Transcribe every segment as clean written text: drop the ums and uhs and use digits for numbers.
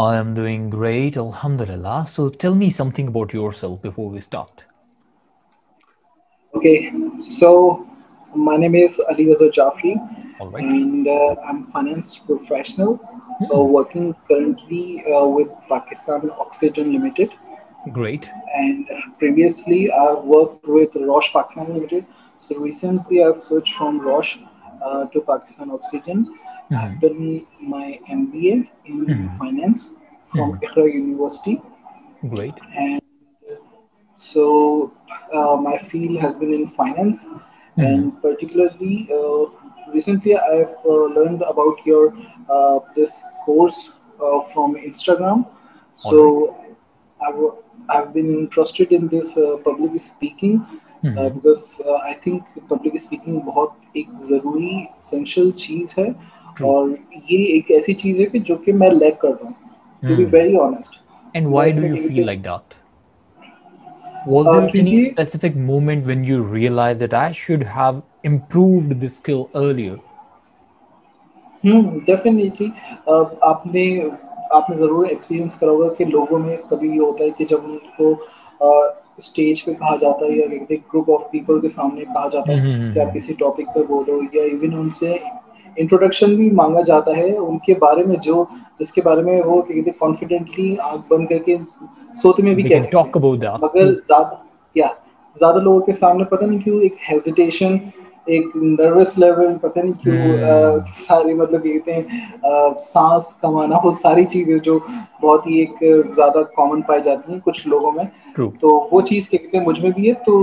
I am doing great, Alhamdulillah. So tell me something about yourself before we start. Okay, so my name is Ali Raza Jafri, All right. and I'm finance professional Hmm. working currently with Pakistan Oxygen Limited. Great. And previously, I worked with Roche Pakistan Limited. So recently, I've switched from Roche to Pakistan Oxygen. I've Hmm. done my MBA in Hmm. finance from Hmm. Iqra University, Great. and so my field has been in finance, Hmm. and particularly recently I've learned about your this course from Instagram. All right. So I've, I've been interested in this public speaking Hmm. because I think public speaking बहुत एक ज़रूरी essential चीज़ है True. और ये एक ऐसी चीज़ है कि जो कि मैं लैक करता हूँ to be Hmm. very honest. And मैं why do इसमें you feel क्योंकि like that? Was there any क्योंकि specific moment when you realized that I should have improved this skill earlier? Definitely आपने आपने ज़रूर एक्सपीरियंस करा होगा कि लोगों में कभी ये होता है कि जब उनको स्टेज पे कहा जाता है या एक ग्रुप ऑफ पीपल के सामने कहा जाता है कि आप Hmm. किसी टॉपिक पे बोलो या इवन उनसे इंट्रोडक्शन भी मांगा जाता है उनके बारे में जो जिसके बारे में वो कॉन्फिडेंटली आंख बंद करके सोते में भी We कह can सकते talk हैं about that. मगर True. या ज़्यादा लोगों के सामने पता नहीं क्यों एक हेजिटेशन एक नर्वस लेवल पता नहीं क्यों Hmm. सारी मतलब ये कहते हैं सांस कमाना वो सारी चीज़ें जो बहुत ही एक ज़्यादा कॉमन पाई जाती हैं कुछ लोगों में True. तो वो चीज़ क्या कहते हैं मुझ में भी है तो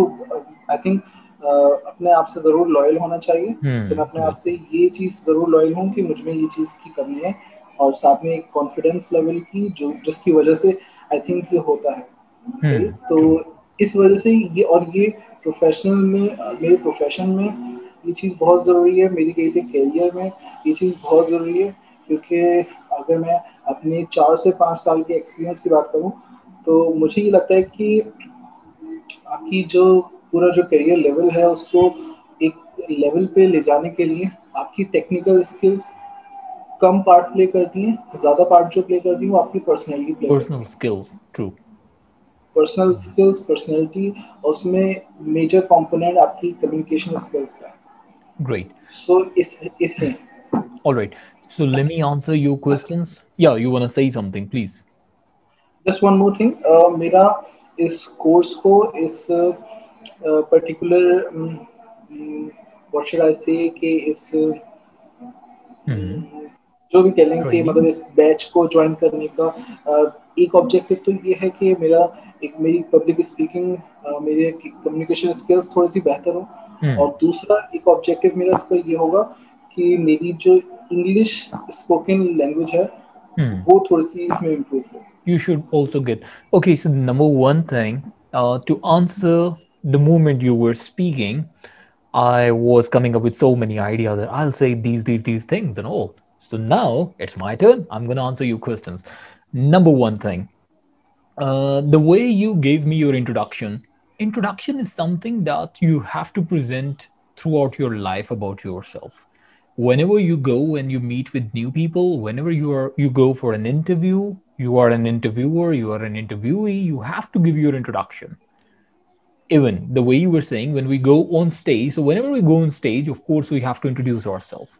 आई थिंक अपने आप से ज़रूर लॉयल होना चाहिए तो मैं अपने आप Good. से ये चीज़ ज़रूर लॉयल हूँ कि मुझ में ये चीज़ की कमी है और साथ में एक कॉन्फिडेंस लेवल की जो जिसकी वजह से आई थिंक ये होता है सही तो True. इस वजह से ये और ये प्रोफेशनल में मेरे प्रोफेशन में ये चीज़ बहुत ज़रूरी है मेरी कहीं पे करियर में ये चीज़ बहुत ज़रूरी है क्योंकि अगर मैं अपने 4 से 5 साल के एक्सपीरियंस की बात करूँ तो मुझे ये लगता है कि आपकी जो पूरा जो करियर लेवल है उसको एक लेवल पे ले जाने के लिए आपकी टेक्निकल स्किल्स कम पार्ट प्ले करती हैं ज़्यादा पार्ट जो प्ले करती हैं वो आपकी पर्सनैलिटी प्ले करती Personal है skills. True. Personal skills personality और उसमें मेजर कंपोनेंट आपकी कम्युनिकेशन स्किल्स का है Great. सो इसलिए All right. So let me answer your questions. Yeah, you want to say something, please. Just one more thing मेरा इस कोर्स को इस पर्टिकुलर व्हाट शुड आई से कि इस Hmm. जो भी कह लें कि मतलब Training. इस बैच को ज्वाइन करने का एक ऑब्जेक्टिव तो ये है कि मेरा एक मेरी पब्लिक स्पीकिंग मेरे कम्युनिकेशन स्किल्स थोड़ी सी बेहतर हो Hmm. और दूसरा एक ऑब्जेक्टिव मेरा इसका ये होगा कि मेरी जो इंग्लिश स्पोकन लैंग्वेज है Hmm. वो थोड़ी सी इसमें इम्प्रूव हो You should also get. Okay, so the number one thing to answer the moment you were speaking, I was coming up with so many ideas that I'll say these things and all. So now it's my turn. I'm going to answer your questions. Number one thing, the way you gave me your introduction is something that you have to present throughout your life about yourself. Whenever you go and you meet with new people, whenever you go for an interview, you are an interviewer, you are an interviewee, you have to give your introduction. Even the way you were saying, when we go on stage, so whenever we go on stage, of course we have to introduce ourselves.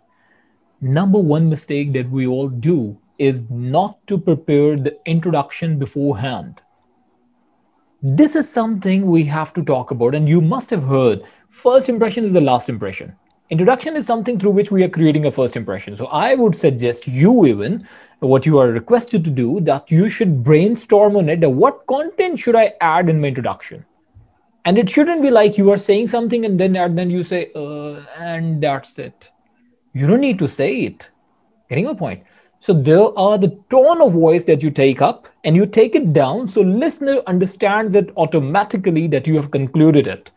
Number one mistake that we all do is not to prepare the introduction beforehand. This is something we have to talk about, and you must have heard first impression is the last impression. Introduction is something through which we are creating a first impression. So I would suggest you, even what you are requested to do, that you should brainstorm on it, that what content should I add in my introduction. And it shouldn't be like you are saying something and then you say and that's it. You don't need to say it. Getting a point? So there are the tone of voice that you take up and you take it down so listener understands it automatically that you have concluded it.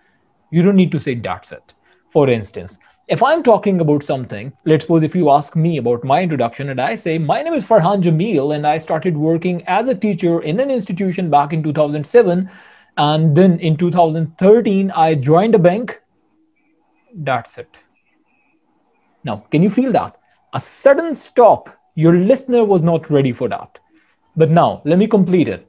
You don't need to say that's it. For instance, if I'm talking about something, let's suppose if you ask me about my introduction and I say, my name is Farhan Jamil and I started working as a teacher in an institution back in 2007. And then in 2013, I joined a bank. That's it. Now, can you feel that? A sudden stop. Your listener was not ready for that. But now, let me complete it.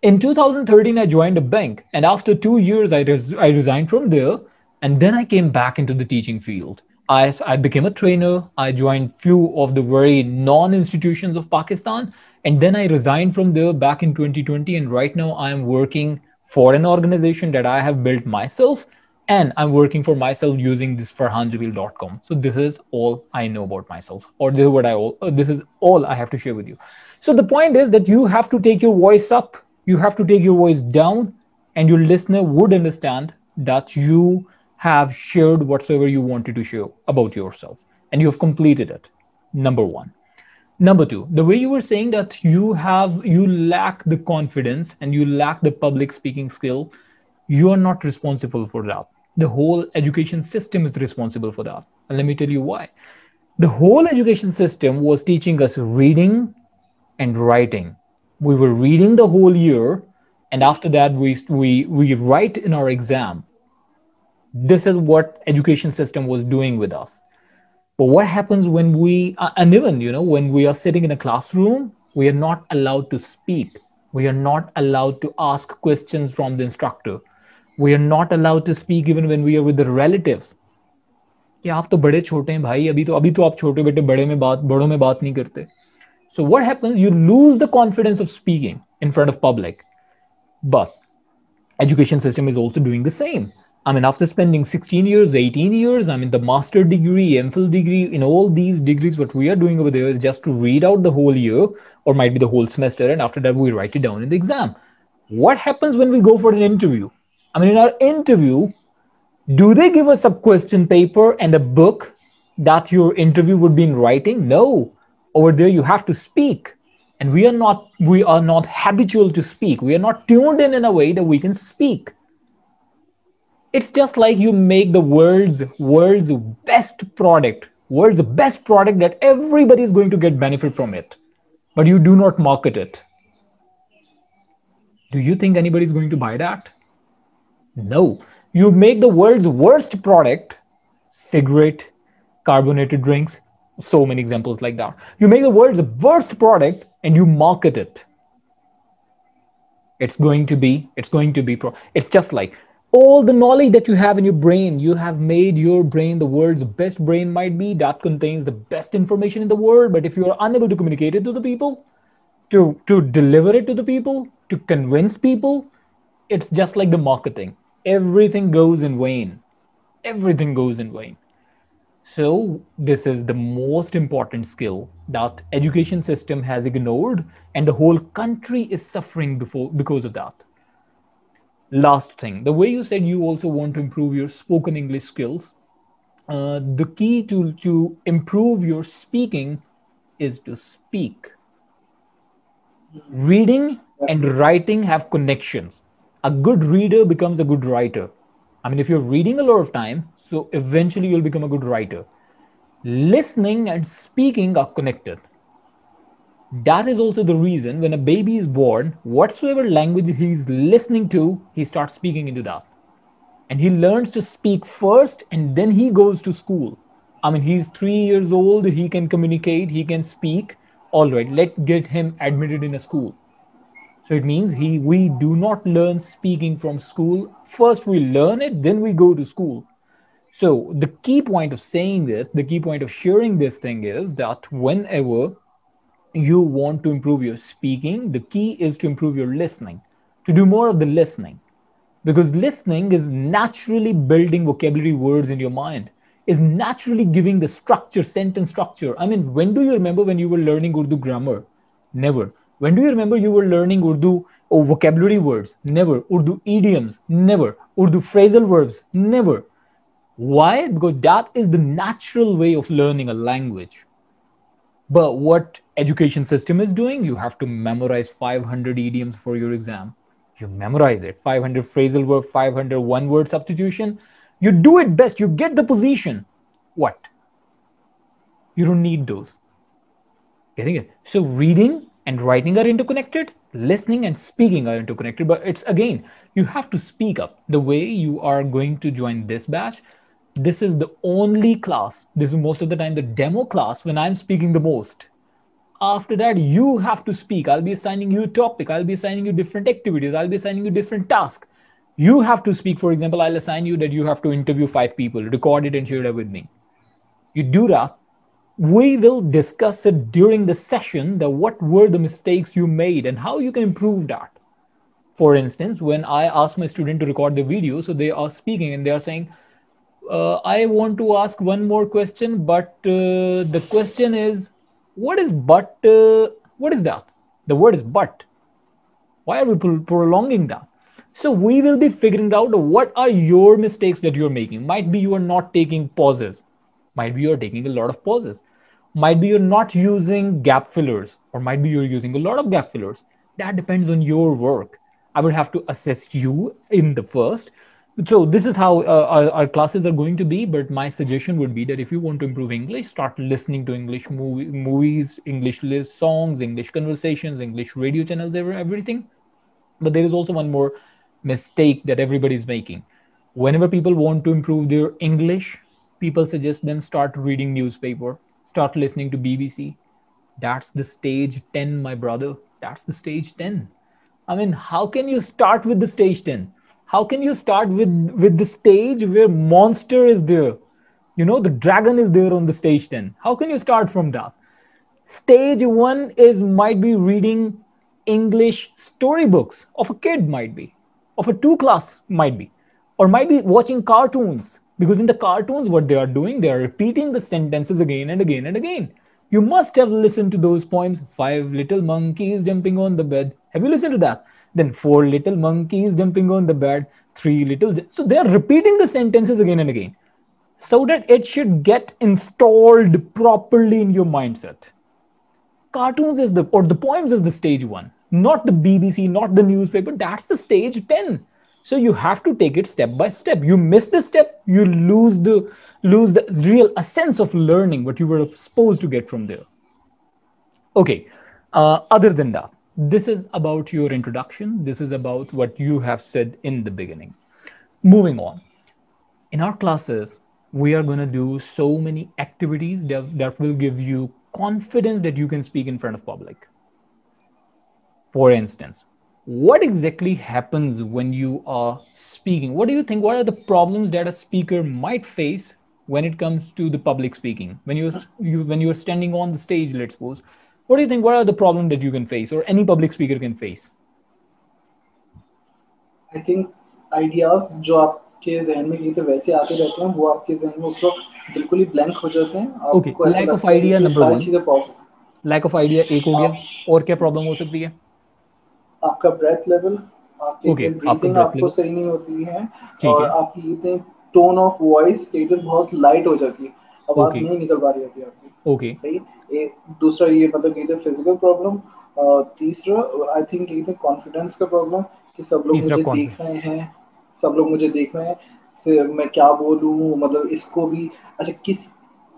In 2013, I joined a bank, and after 2 years, I resigned from there, and then I came back into the teaching field. I became a trainer. I joined few of the very non-institutions of Pakistan, and then I resigned from there back in 2020. And right now, I am working for an organization that I have built myself, and I'm working for myself using this farhanjabil.com. So this is all I know about myself, or this is all I have to share with you. So the point is that you have to take your voice up, you have to take your voice down, and your listener would understand that you have shared whatsoever you wanted to share about yourself, and you have completed it. Number one. Number two, the way you were saying that you lack the confidence and you lack the public speaking skill, you are not responsible for that. The whole education system is responsible for that. And let me tell you why. The whole education system was teaching us reading and writing. We were reading the whole year, and after that we write in our exam. This is what education system was doing with us. But what happens when and even, when we are sitting in a classroom, we are not allowed to speak. We are not allowed to ask questions from the instructor. We are not allowed to speak even when we are with the relatives. कि आप तो बड़े छोटे हैं भाई, अभी तो आप छोटे बेटे बड़ों में बात नहीं करते. So what happens? You lose the confidence of speaking in front of public. But education system is also doing the same. I mean, after spending 16 years, 18 years, I mean, the master degree, MPhil degree, in all these degrees, what we are doing over there is just to read out the whole year, or might be the whole semester, and after that, we write it down in the exam. What happens when we go for an interview? I mean, in our interview, do they give us a question paper and a book that your interview would be in writing? No. Over there, you have to speak. And we are not habitual to speak. We are not tuned in a way that we can speak. It's just like you make the world's best product that everybody is going to get benefit from it, but you do not market it. Do you think anybody is going to buy that? No. You make the world's worst product, cigarette, carbonated drinks, so many examples like that. You make the world's worst product and you market it. It's just like all the knowledge that you have in your brain, you have made your brain the world's best brain, might be that contains the best information in the world. But if you are unable to communicate it to the people, to deliver it to the people, to convince people, it's just like the marketing. Everything goes in vain. Everything goes in vain. So this is the most important skill that education system has ignored, and the whole country is suffering because of that. Last thing, the way you said you also want to improve your spoken English skills, the key to improve your speaking is to speak. Reading and writing have connections. A good reader becomes a good writer. I mean, if you're reading a lot of time, so eventually you'll become a good writer. Listening and speaking are connected. That is also the reason when a baby is born, whatsoever language he's listening to, he starts speaking into that. And he learns to speak first and then he goes to school. I mean, he's 3 years old, he can communicate, he can speak. All right, let's get him admitted in a school. So it means we do not learn speaking from school. First we learn it, then we go to school. So the key point of saying this, the key point of sharing this thing is that whenever you want to improve your speaking, the key is to improve your listening, to do more of the listening. Because listening is naturally building vocabulary words in your mind, is naturally giving the structure, sentence structure. I mean, when do you remember when you were learning Urdu grammar? Never. When do you remember you were learning Urdu or vocabulary words? Never. Urdu idioms? Never. Urdu phrasal verbs? Never. Why? Because that is the natural way of learning a language. But what education system is doing, you have to memorize 500 idioms for your exam. You memorize it, 500 phrasal verb, 500 one word substitution. You do it best, you get the position. What? You don't need those. Getting it? So reading and writing are interconnected, listening and speaking are interconnected. But it's again, you have to speak up. The way you are going to join this batch, this is the only class, this is most of the time the demo class when I'm speaking the most. After that, you have to speak. I'll be assigning you a topic. I'll be assigning you different activities. I'll be assigning you different tasks. You have to speak. For example, I'll assign you that you have to interview 5 people, record it and share it with me. You do that. We will discuss it during the session, that what were the mistakes you made and how you can improve that. For instance, when I ask my student to record the video, so they are speaking and they are saying, I want to ask one more question, but the question is, what is but? What is that? The word is but. Why are we prolonging that? So we will be figuring out what are your mistakes that you're making. Might be you are not taking pauses. Might be you're taking a lot of pauses. Might be you're not using gap fillers, or might be you're using a lot of gap fillers. That depends on your work. I would have to assess you in the first. So this is how our classes are going to be. But my suggestion would be that if you want to improve English, start listening to English movies, English songs, English conversations, English radio channels, everything. But there is also one more mistake that everybody is making. Whenever people want to improve their English, people suggest them start reading newspaper, start listening to BBC. That's the stage 10, my brother. That's the stage 10. I mean, how can you start with the stage 10? How can you start with the stage where monster is there? You know, the dragon is there on the stage 10. How can you start from that? Stage 1 is might be reading English storybooks of a kid, might be, of a 2 class, might be, or might be watching cartoons. Because in the cartoons, what they are doing, they are repeating the sentences again and again and again. You must have listened to those poems. 5 little monkeys jumping on the bed. Have you listened to that? Then 4 little monkeys jumping on the bed. 3 little. So they are repeating the sentences again and again, so that it should get installed properly in your mindset. Cartoons is the poems is the stage 1, not the BBC, not the newspaper. That's the stage 10. So you have to take it step by step. You miss the step, you lose the real essence of learning what you were supposed to get from there. Okay. Other than that, this is about your introduction. This is about what you have said in the beginning. Moving on. In our classes, we are going to do so many activities that will give you confidence that you can speak in front of public. For instance, what exactly happens when you are speaking? What do you think? What are the problems that a speaker might face when it comes to the public speaking? When you're standing on the stage, let's suppose, what do you think? What are the problems that you can face, or any public speaker can face? I think ideas जो आपके जहन में कहीं तो वैसे आते रहते हैं, वो आपके जहन में उस वक्त बिल्कुल ही ब्लैंक हो जाते हैं. ओके, आपको ऐसा लैक ऑफ लगता है आइडिया कि नंबर सारी 1. चीजें पॉसिबल. लैक ऑफ आइडिया एक हो गया. और क्या प्रॉब्लम हो सकती है? आपका ब्रेथ लेवल, आपकी ओके, आपका ब्रीथिंग ब्रेथ आपको लेवल. सही नहीं होती है, ठीक और है. आपकी इतने टोन ऑफ वॉइस एकदम बहुत लाइट हो जाती है, आवाज ओके. नहीं निकल पा रही होती है आपकी. ओके. सही. दूसरा ये मतलब इधर फिजिकल प्रॉब्लम. तीसरा आई थिंक इधर कॉन्फिडेंस का प्रॉब्लम, कि सब लोग तीसरा मुझे कॉन्फिडेंस. देख रहे हैं, सब लोग मुझे देख रहे हैं, से मैं क्या बोलूँ, मतलब इसको भी अच्छा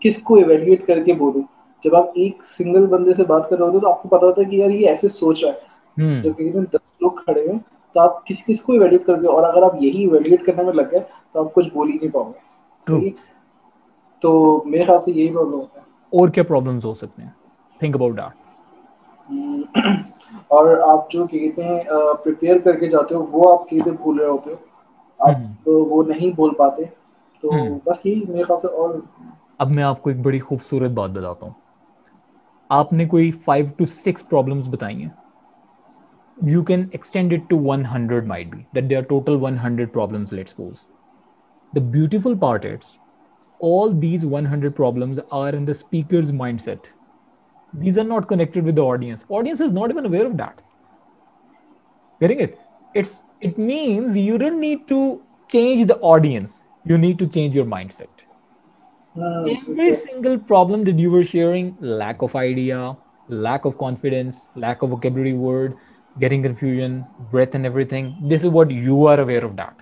किसको इवेल्युएट करके बोलूँ. जब आप एक सिंगल बंदे से बात कर रहे होते हो तो आपको पता होता है कि यार ये ऐसे सोच रहा है. जब कहीं में 10 लोग खड़े हैं तो आप किस को इवेल्युएट करके, और अगर आप यही इवेल्युएट करने में लग गए तो आप कुछ बोल ही नहीं पाओगे. सही. तो मेरे ख्याल से यही प्रॉब्लम होता है. और क्या प्रॉब्लम्स हो सकते हैं? Think about that. और आप जो कहते हैं प्रिपेयर करके जाते हो, वो आप कहते भूल रहे होते हो, आप वो नहीं बोल पाते. तो बस यही मेरे ख्याल से. और अब मैं आपको एक बड़ी खूबसूरत बात बताता हूँ. आपने कोई 5 to 6 प्रॉब्लम्स बताई हैं. You can extend it to 100, might be that there are total 100 problems, let's suppose. The beautiful part is all these 100 problems are in the speaker's mindset. These are not connected with the audience. Audience is not even aware of that. Getting it? It means you don't need to change the audience. You need to change your mindset. Every single problem that you were sharing, lack of idea, lack of confidence, lack of vocabulary word, getting confusion, breath and everything, this is what you are aware of that.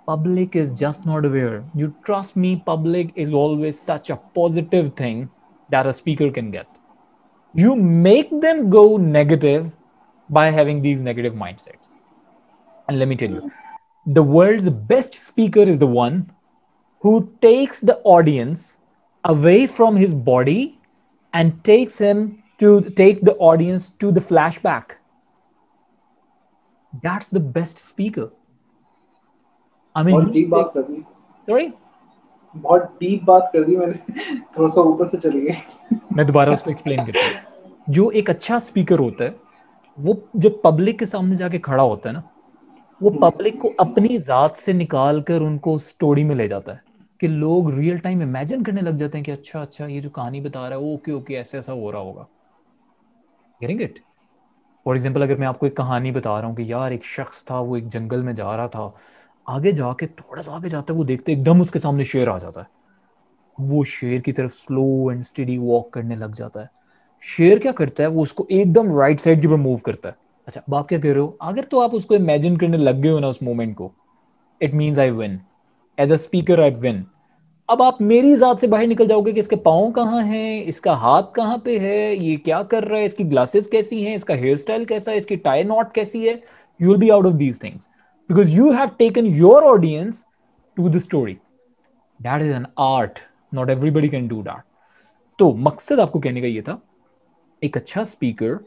Public is just not aware. You trust me, public is always such a positive thing that a speaker can get. You make them go negative by having these negative mindsets. And let me tell you, the world's best speaker is the one who takes the audience away from his body and takes him to take the audience to the flashback. That's the best speaker. I mean, बहुत deep बात कर दी, sorry, बहुत deep बात कर दी मैंने, थोड़ा सा ऊपर से चली गई। मैं दोबारा उसको एक्सप्लेन करता हूँ। जो एक अच्छा स्पीकर होता है, वो जब पब्लिक के सामने जाके खड़ा होता है ना, वो पब्लिक को अपनी जात से निकाल कर उनको स्टोरी में ले जाता है, कि लोग रियल टाइम इमेजिन करने लग जाते हैं कि अच्छा अच्छा ये जो कहानी बता रहा है, ओके ओके ऐसे ऐसा हो रहा होगा। Getting it? फॉर एग्जाम्पल, अगर मैं आपको एक कहानी बता रहा हूँ कि यार एक शख्स था, वो एक जंगल में जा रहा था, आगे जाके थोड़ा सा आगे जाता है, वो देखते एकदम उसके सामने शेर आ जाता है, वो शेर की तरफ स्लो एंड स्टेडी वॉक करने लग जाता है। शेर क्या करता है, वो उसको एकदम राइट साइड की तरफ मूव करता है। अच्छा, अब आप क्या कह रहे हो, अगर तो आप उसको इमेजिन करने लग गए हो ना उस मोमेंट को, it means I win, as a speaker I win. अब आप मेरी जात से बाहर निकल जाओगे कि इसके पाँव कहाँ हैं, इसका हाथ कहाँ पे है, ये क्या कर रहा है, इसकी ग्लासेस कैसी हैं, इसका हेयर स्टाइल कैसा है, इसकी टाई नॉट कैसी है, you will be out of these things because you have taken your audience to the story. That is an art, not everybody can do that. तो मकसद आपको कहने का ये था, एक अच्छा स्पीकर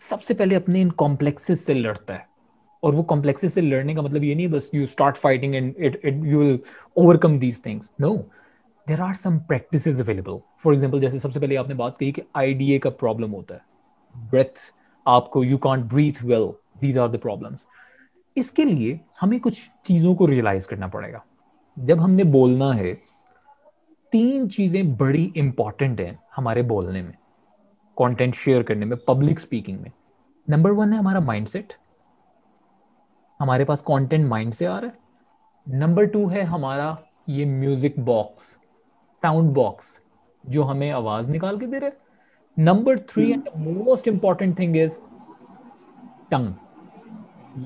सबसे पहले अपने इन कॉम्प्लेक्सेस से लड़ता है। और वो कॉम्प्लेक्सेस से लड़ने का मतलब ये नहीं बस you start fighting and it you will overcome these things, no, there are some practices available. For example, जैसे सबसे पहले आपने बात कही कि आईडीए का प्रॉब्लम होता है, ब्रेथ, आपको you can't breathe well, these are the problems. इसके लिए हमें कुछ चीजों को रियलाइज करना पड़ेगा। जब हमने बोलना है, तीन चीजें बड़ी इंपॉर्टेंट हैं हमारे बोलने में, कंटेंट शेयर करने में, पब्लिक स्पीकिंग में। नंबर वन है हमारा माइंडसेट, हमारे पास कंटेंट माइंड से आ रहा है। नंबर टू है हमारा ये म्यूजिक बॉक्स, साउंड बॉक्स, जो हमें आवाज निकाल के दे रहा है। Number three and most important thing is tongue,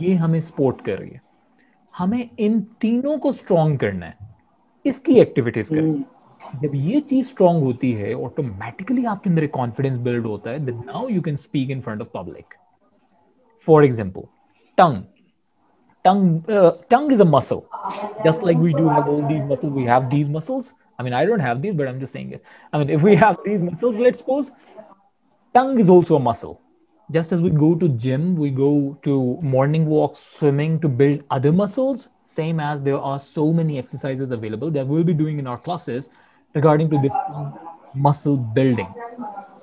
ये हमें सपोर्ट कर रही है। हमें इन तीनों को स्ट्रॉन्ग करना है, इसकी एक्टिविटीज करें। जब ये चीज स्ट्रांग होती है, ऑटोमेटिकली आपके अंदर एक कॉन्फिडेंस बिल्ड होता है, that now you can speak in front of public. For example, tongue, tongue is a muscle, just like we do have all these muscles, we have these muscles. I mean, I don't have these, but I'm just saying it. I mean, if we have these muscles, let's suppose, tongue is also a muscle. Just as we go to gym, we go to morning walks, swimming to build other muscles, same as there are so many exercises available that we'll be doing in our classes regarding to this muscle building.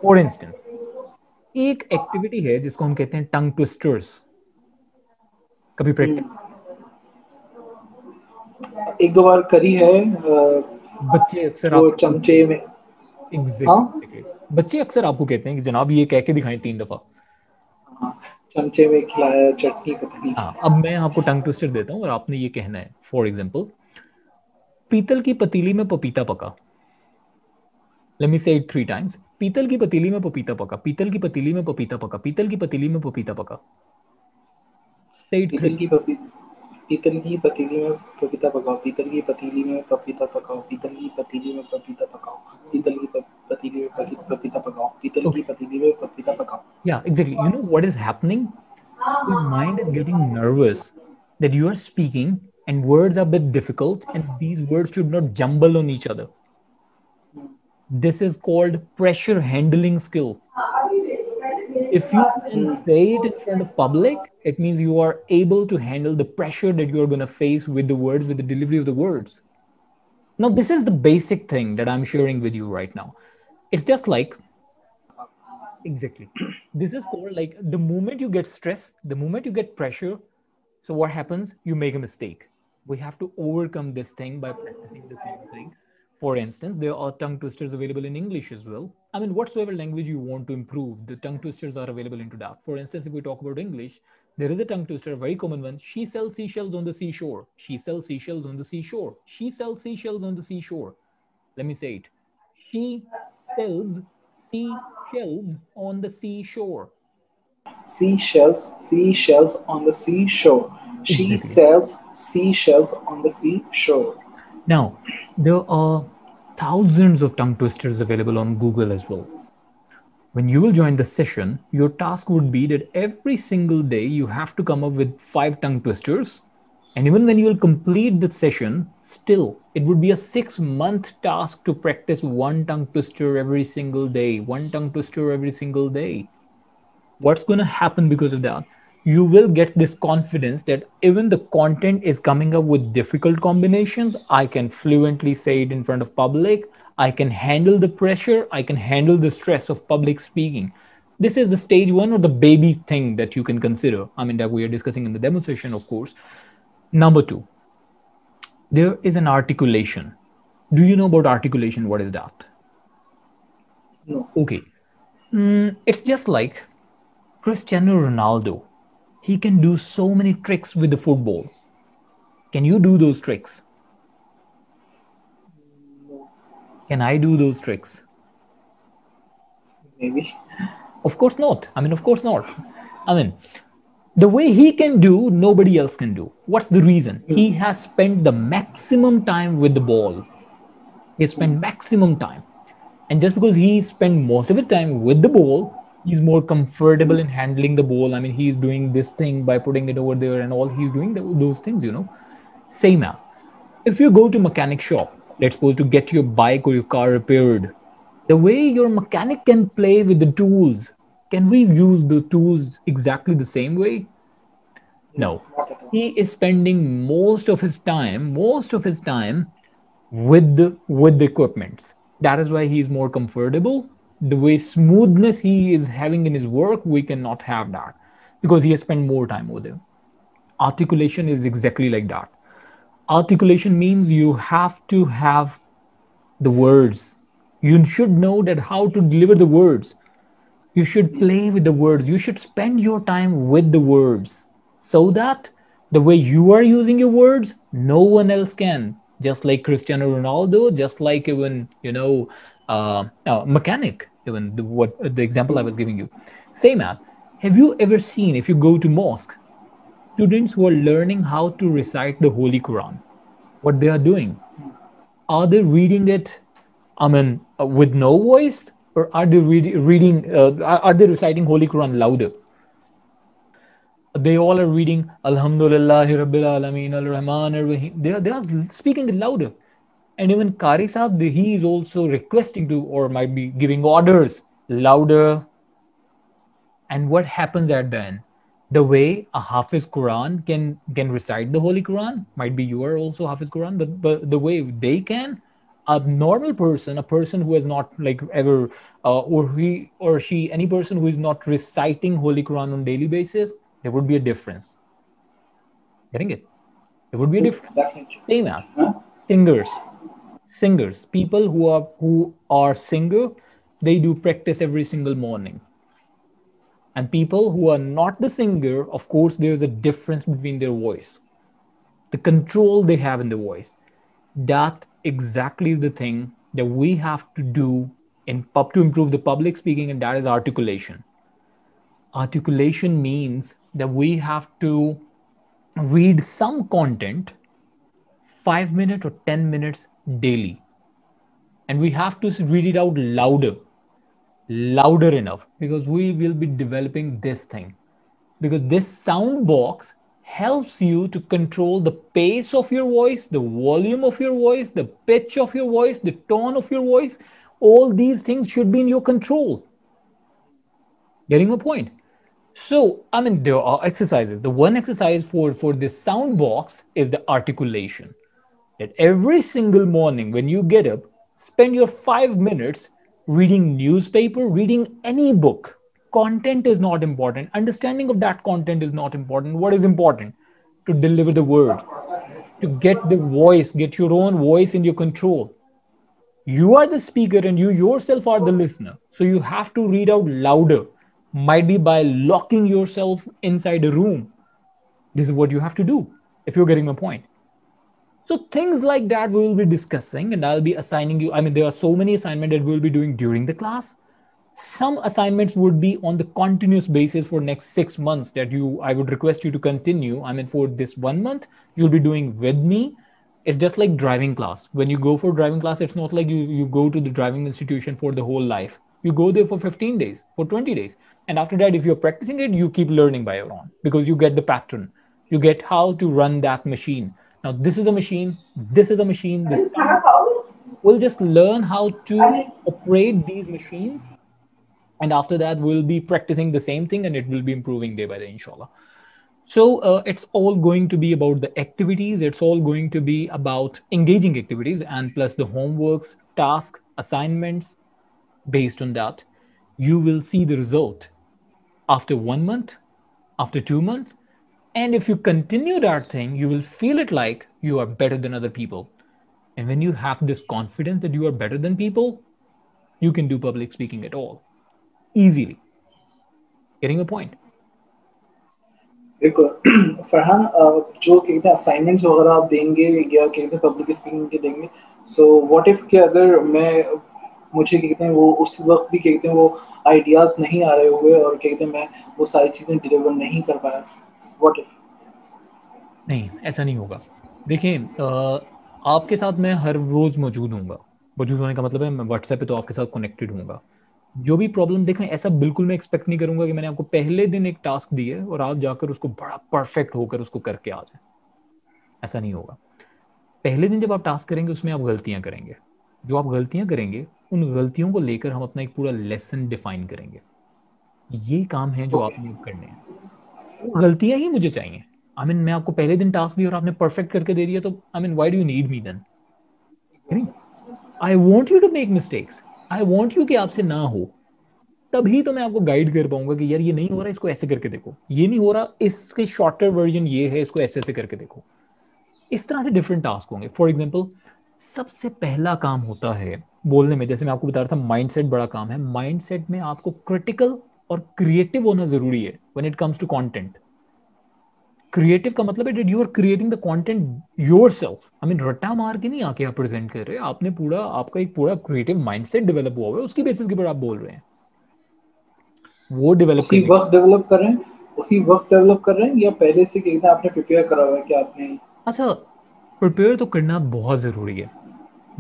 For instance, एक activity है जिसको हम कहते हैं टंग twisters. कभी practice एक दो बार करी है, बच्चे अक्सर वो आपसे चमचे में। हाँ एग्जैक्टली बच्चे अक्सर आपको कहते हैं कि जनाब ये कह के दिखाएं 3 दफा। हाँ, चमचे में खिलाया चटनी पतली। हाँ, अब मैं आपको टंग ट्विस्टर देता हूँ और आपने ये कहना है। फॉर एग्जाम्पल, पीतल की पतीली में पपीता पका। लेट मी से इट 3 टाइम्स। पीतल की पतीली में पपीता पका, पीतल की पतीली में पपीता पका, पीतल की पतीली में पपीता पका। से इट 3। पीतल की पतीली में पपीता पकाओ, पीतल की पतीली में पपीता पकाओ, पीतल की पतीली में पपीता पकाओ, पीतल की पतीली में पपीता पकाओ, पीतल की ओके, पतीली में पपीता पकाओ। yeah, exactly. You know what is happening? Your mind is getting nervous that you are speaking and words are a bit difficult and these words should not jumble on each other. This is called pressure handling skill. If you can say it in front of public, it means you are able to handle the pressure that you are going to face with the words, with the delivery of the words. Now, this is the basic thing that I'm sharing with you right now. It's just like, exactly. This is called like the moment you get stress, the moment you get pressure. So what happens? You make a mistake. We have to overcome this thing by practicing the same thing. For instance, there are tongue twisters available in English as well. I mean, whatsoever language you want to improve, the tongue twisters are available into that. For instance, if we talk about English, there is a tongue twister, a very common one. She sells seashells on the seashore. She sells seashells on the seashore. She sells seashells on the seashore. Let me say it. She sells seashells on the seashore. Seashells on the seashore. She Exactly. sells seashells on the seashore. Now, there are thousands of tongue twisters available on Google as well. When you will join the session, your task would be that every single day you have to come up with 5 tongue twisters. And even when you will complete the session, still It would be a 6 month task to practice one tongue twister every single day, one tongue twister every single day. What's going to happen because of that? You will get this confidence that even the content is coming up with difficult combinations, I can fluently say it in front of public. I can handle the pressure, I can handle the stress of public speaking. This is the stage one, or the baby thing that you can consider, I mean, that we are discussing in the demonstration, of course. Number two, there is an articulation. Do you know about articulation? What is that? No. Okay. It's just like Cristiano Ronaldo. He can do so many tricks with the football. Can you do those tricks? No. Can I do those tricks? Maybe. Of course not. I mean, of course not. I mean, the way he can do, nobody else can do. What's the reason? He has spent the maximum time with the ball. He spent maximum time. And just because he spent most of the time with the ball, he's more comfortable in handling the ball. I mean, he's doing this thing by putting it over there and all. He's doing those things, Same as if you go to mechanic shop, let's suppose to get your bike or your car repaired, the way your mechanic can play with the tools, can we use the tools exactly the same way? No. Not at all. He is spending most of his time with the equipments. That is why he is more comfortable. The way smoothness he is having in his work, we cannot have that because he has spent more time with it. Articulation is exactly like that. Articulation means you have to have the words. You should know that how to deliver the words. You should play with the words. You should spend your time with the words so that the way you are using your words, no one else can. Just like Cristiano Ronaldo, just like even, mechanic, even the example I was giving you. Same as, have you ever seen, if you go to mosque, students who are learning how to recite the Holy Quran, what they are doing? Are they reading it, I mean, with no voice, or are they are they reciting Holy Quran louder? They all are reading Alhamdulillahi Rabbil Alameen Al Rahman Ar Rahim. They are speaking it louder. And even Qari Sahib, he is also requesting to, or might be giving orders louder. And what happens at the end? The way a Hafiz Quran can recite the Holy Quran, might be you are also Hafiz Quran, but the way they can, a normal person, a person who has not like ever, or he or she, any person who is not reciting Holy Quran on daily basis, there would be a difference. Getting it? There would be a difference. Definitely. Same as Huh? singers. Singers, people who are singer, they do practice every single morning. And people who are not the singer, of course, there's a difference between their voice, the control they have in the voice. That exactly is the thing that we have to do in pub to improve the public speaking, and that is articulation. Articulation means that we have to read some content 5 minutes or 10 minutes daily, and we have to read it out louder enough, because we will be developing this thing, because this sound box helps you to control the pace of your voice, the volume of your voice, the pitch of your voice, the tone of your voice. All these things should be in your control. Getting my point? So, I mean, there are exercises. The one exercise for this sound box is the articulation. That every single morning when you get up, spend your 5 minutes reading newspaper, reading any book. Content is not important. Understanding of that content is not important. What is important? To deliver the words, to get the voice, get your own voice in your control. You are the speaker and you yourself are the listener. So you have to read out louder, might be by locking yourself inside a room. This is what you have to do, if you're getting my point. So things like that we will be discussing, and I'll be assigning you. I mean, there are so many assignments that we'll be doing during the class. Some assignments would be on the continuous basis for next 6 months that I would request you to continue. I mean, for this 1 month, you'll be doing with me. It's just like driving class. When you go for driving class, it's not like you go to the driving institution for the whole life. You go there for 15 days, for 20 days. And after that, if you're practicing it, you keep learning by your own, because you get the pattern. You get how to run that machine. Now, this is a machine, this is a machine, this time. We'll just learn how to operate these machines. And after that, we'll be practicing the same thing and it will be improving day by day, inshallah. So it's all going to be about the activities. It's all going to be about engaging activities and plus the homeworks, tasks, assignments. Based on that, you will see the result after 1 month, after 2 months. And if you continue that thing, you will feel it like you are better than other people. And when you have this confidence that you are better than people, you can do public speaking at all easily. Getting a point? बिल्कुल। फरहान, जो कहते हैं assignments वगैरह आप देंगे या कहते हैं पब्लिक स्पीकिंग के देंगे, सो व्हाट इफ कि अगर मैं मुझे कहते हैं वो उस वक्त भी कहते हैं वो आइडियाज नहीं आ रहे हुए और कहते हैं मैं वो सारी चीजें डिलीवर नहीं कर पाया, व्हाट इफ? नहीं, ऐसा नहीं होगा। देखिए, आपके साथ मैं हर रोज मौजूद हूँगा। मौजूद होने का मतलब है मैं व्हाट्सएप पे तो आपके साथ कनेक्टेड हूँगा। जो भी प्रॉब्लम देखें, ऐसा बिल्कुल मैं एक्सपेक्ट नहीं करूंगा कि मैंने आपको पहले दिन एक टास्क दी है और आप जाकर उसको बड़ा परफेक्ट होकर उसको करके आ जाए। ऐसा नहीं होगा। पहले दिन जब आप टास्क करेंगे उसमें आप गलतियां करेंगे। जो आप गलतियां करेंगे उन गलतियों को लेकर हम अपना एक पूरा लेसन डिफाइन करेंगे। ये काम है जो ओके। आपने करने हैं। वो गलतियां ही मुझे चाहिए। आई मीन मैं आपको पहले दिन टास्क दी और आपने परफेक्ट करके दे दिया, तो I mean why do you need me then? I want you to make mistakes. I want you कि आपसे ना हो। तभी तो मैं आपको गाइड कर पाऊंगा कि यार ये नहीं हो रहा, इसको ऐसे करके देखो। ये नहीं हो रहा, इसके शॉर्टर वर्जन ये है, इसको ऐसे ऐसे करके देखो। इस तरह से डिफरेंट टास्क होंगे। फॉर एग्जाम्पल, सबसे पहला काम होता है बोलने में, जैसे मैं आपको बता रहा था, माइंडसेट बड़ा काम है। माइंडसेट में आपको क्रिटिकल और क्रिएटिव होना जरूरी है when it comes to content. Creative का मतलब है that you are creating the content yourself. I mean रट्टा मार के नहीं आके आप प्रेजेंट कर रहे हैं। आपने पूरा, आपका एक पूरा क्रिएटिव माइंडसेट डेवलप हुआ है, उसकी बेसिस के ऊपर आप बोल रहे हैं। वो डेवलप उसी करने। वक्त डेवलप कर रहे हैं, उसी वक्त डेवलप कर रहे हैं या पहले से कहते हैं आपने प्रिपेयर करा हुआ है कि आपने? अच्छा, प्रिपेयर तो करना बहुत ज़रूरी है।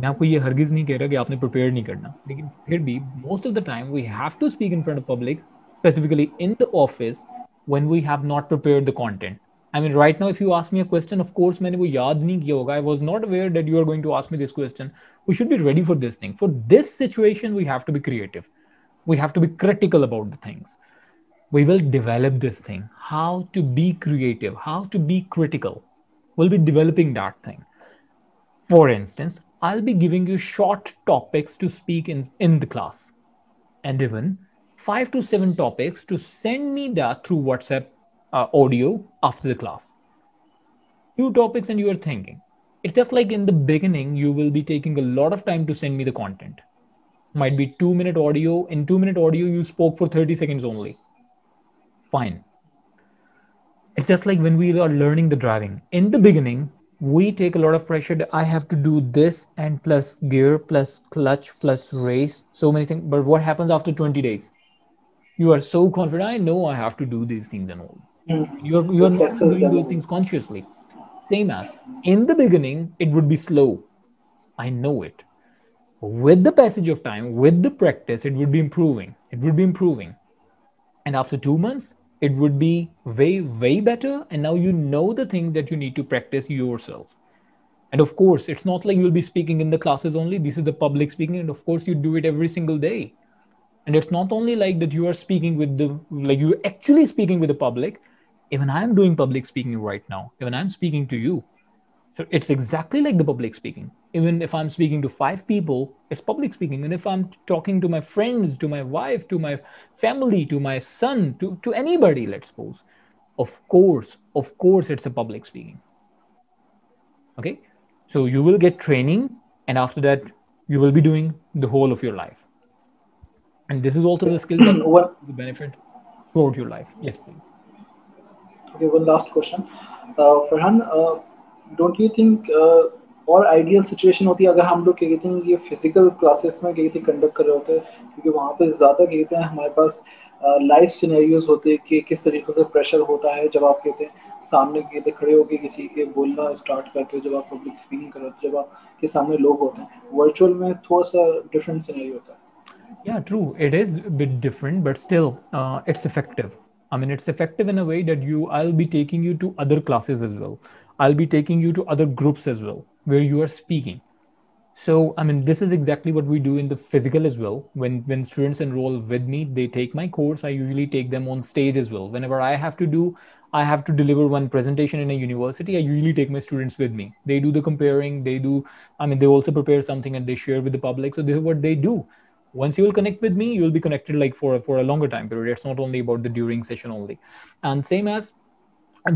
मैं आपको ये हरगिज़ नहीं कह रहा कि आपने प्रिपेयर नहीं करना, लेकिन फिर भी most of the time we have to speak in front of public, specifically in the office, when we have not prepared the content. I mean right now if you ask me a question, of course मैंने वो याद नहीं किया होगा। I was not aware that you are going to ask me this question. We should be ready for this thing. For this situation we have to be creative, we have to be critical about the things. We will develop this thing, how to be creative, how to be critical. We'll be developing that thing. For instance, I'll be giving you short topics to speak in the class, and even 5 to 7 topics to send me that through WhatsApp audio after the class. Few topics, and you are thinking. It's just like in the beginning, you will be taking a lot of time to send me the content. Might be 2 minute audio. In 2 minute audio, you spoke for 30 seconds only. Fine. It's just like when we are learning the driving. In the beginning, we take a lot of pressure that I have to do this and plus gear, plus clutch, plus race, so many things. But what happens after 20 days? You are so confident, I know I have to do these things and all. You're not even reflexes doing those develop. things consciously. Same as in the beginning, it would be slow. I know it. With the passage of time, with the practice, it would be improving. It would be improving. And after 2 months, it would be way, way better. And now you know the things that you need to practice yourself. And of course, it's not like you'll be speaking in the classes only. This is the public speaking. And of course, you do it every single day. And it's not only like that you are speaking with the, like you're actually speaking with the public. Even I'm doing public speaking right now. Even I'm speaking to you. So it's exactly like the public speaking. Even if I'm speaking to 5 people, it's public speaking. And if I'm talking to my friends, to my wife, to my family, to my son, to anybody, let's suppose, of course, it's a public speaking. Okay. So you will get training, and after that, you will be doing the whole of your life. And this is also the skill that one will benefit throughout your life. Yes, please. Okay, one last question. Farhan, don't you think और ideal situation होती है अगर हम लोग क्या कहते हैं ये फिजिकल क्लासेस में कहते हैं कंडक्ट कर रहे होते हैं, क्योंकि वहाँ पे ज़्यादा कहते हैं हमारे पास लाइव सिनेरियोज होते हैं कि किस तरीके से प्रेशर होता है जब आप कहते हैं सामने कहते खड़े होकर किसी के बोलना स्टार्ट करते हो, जब आप पब्लिक स्पीकिंग कर रहे हो, जब आपके सामने लोग होते हैं। वर्चुअल में थोड़ा सा डिफरेंट सिनेरियो होता है। Yeah, true. It is a bit different, but still, it's effective. I mean, it's effective in a way that I'll be taking you to other classes as well. I'll be taking you to other groups as well where you are speaking. So, I mean, this is exactly what we do in the physical as well. When students enroll with me, they take my course. I usually take them on stage as well. Whenever I have to deliver one presentation in a university, I usually take my students with me. They do the comparing. I mean, they also prepare something and they share with the public. So this is what they do. Once you will connect with me, you will be connected like for a longer time period. It's not only about the during session only. And same as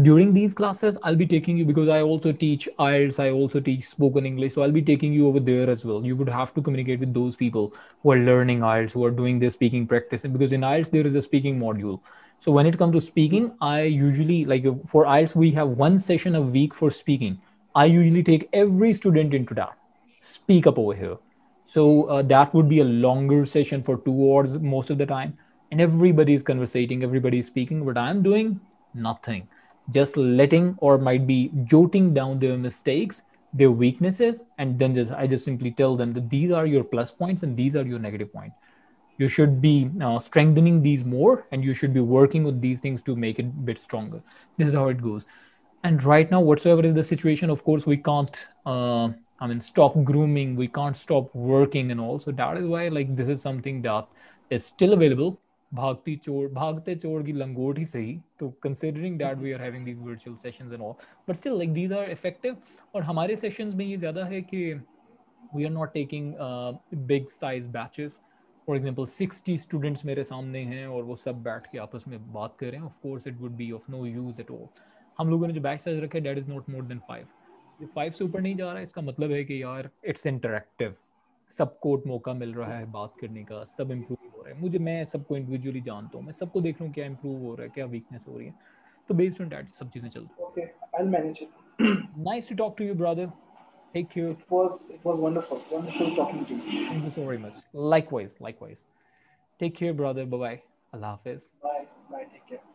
during these classes, I'll be taking you, because I also teach IELTS, I also teach spoken English, so I'll be taking you over there as well. You would have to communicate with those people who are learning IELTS, who are doing their speaking practice, and because in IELTS there is a speaking module. So when it comes to speaking, I usually, like, for IELTS we have one session a week for speaking. I usually take every student into that, speak up over here. So that would be a longer session for 2 hours most of the time, and everybody is conversating, everybody is speaking. What I'm doing, nothing, just letting, or might be jotting down their mistakes, their weaknesses, and then I just simply tell them that these are your plus points and these are your negative points. You should be strengthening these more, and you should be working with these things to make it a bit stronger. This is how it goes. And right now, whatsoever is the situation, of course we can't I mean, stop grooming, we can't stop working and all. So that is why, like, this is something that is still available. भागते चोर की लंगोट ही सही. तो considering that we are having these virtual sessions and all, but still, like, these are effective. और हमारे sessions में ये ज़्यादा है कि we are not taking big size batches. For example, 60 students मेरे सामने हैं और वो सब बैठ के आपस में बात कर रहे हैं. Of course it would be of no use at all. हम लोगों ने जो बैच साइज रखा है, that is not more than 5. ये 5 से ऊपर नहीं जा रहा है, इसका मतलब है कि यार इट्स इंटरेक्टिव, सबको मौका मिल रहा है बात करने का, सब इम्प्रूव हो रहा है. मैं सबको इंडिविजुअली जानता हूँ, मैं सबको देख रहा हूँ क्या इम्प्रूव हो रहा है, क्या वीकनेस हो रही है. तो बेस्ड ऑन दैट सब चीज़ें चलती Okay, I'll manage it. हैं. Nice to talk to you brother. Take care. It was wonderful talking to you. Thank you so very much. Likewise, likewise. Take care, brother. Bye bye. Allah Hafiz. Bye, bye, take care.